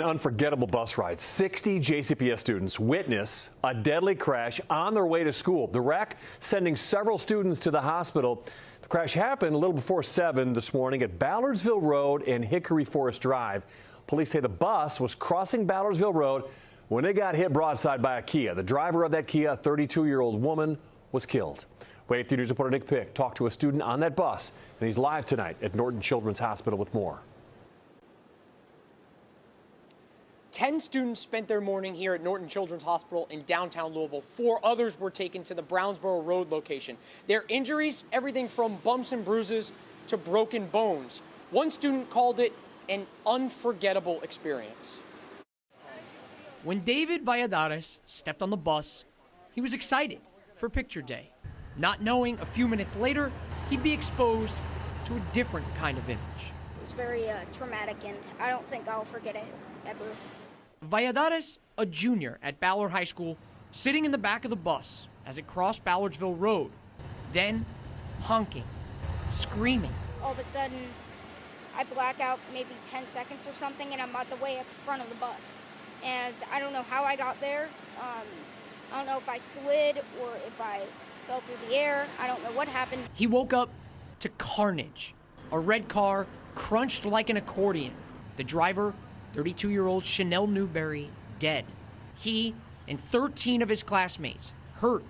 An unforgettable bus ride. 60 JCPS students witness a deadly crash on their way to school. The wreck sending several students to the hospital. The crash happened a little before 7 this morning at Ballardsville Road and Hickory Forest Drive. Police say the bus was crossing Ballardsville Road when it got hit broadside by a Kia. The driver of that Kia, a 32-year-old woman, was killed. Wave 3 News reporter Nick Pick talked to a student on that bus, and he's live tonight at Norton Children's Hospital with more. 10 students spent their morning here at Norton Children's Hospital in downtown Louisville. 4 others were taken to the Brownsboro Road location. Their injuries, everything from bumps and bruises to broken bones. One student called it an unforgettable experience. When David Valladares stepped on the bus, he was excited for picture day, not knowing a few minutes later he'd be exposed to a different kind of image. It was very traumatic, and I don't think I'll forget it ever. Valladares, a junior at Ballard High School, sitting in the back of the bus as it crossed Ballardsville Road, then honking, screaming. All of a sudden, I black out maybe 10 seconds or something, and I'm at the way at the front of the bus. And I don't know how I got there. I don't know if I slid or if I fell through the air. I don't know what happened. He woke up to carnage. A red car crunched like an accordion. The driver, 32-year-old Chanel Newberry, dead. He and 13 of his classmates hurt,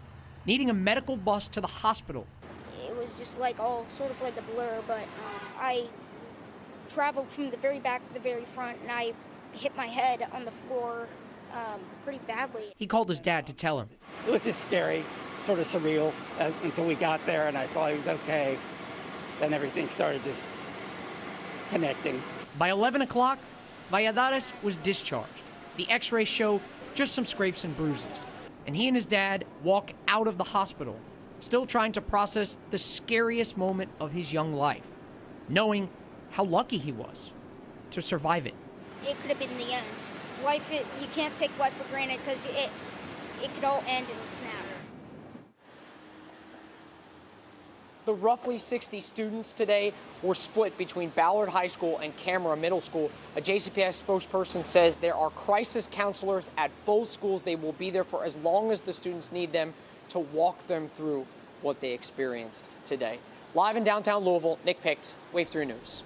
needing a medical bus to the hospital. It was just like all sort of like a blur, but I traveled from the very back to the very front, and I hit my head on the floor pretty badly. He called his dad to tell him. It was just scary, sort of surreal until we got there and I saw he was okay. Then everything started just connecting. By 11 o'clock, Valladares was discharged. The x-rays show just some scrapes and bruises. And he and his dad walk out of the hospital, still trying to process the scariest moment of his young life, knowing how lucky he was to survive it. It could have been the end. Life, you can't take life for granted because it could all end in a snap. The roughly 60 students today were split between Ballard High School and Camera Middle School. A JCPS spokesperson says there are crisis counselors at both schools. They will be there for as long as the students need them to walk them through what they experienced today. Live in downtown Louisville, Nick Pick, Wave 3 News.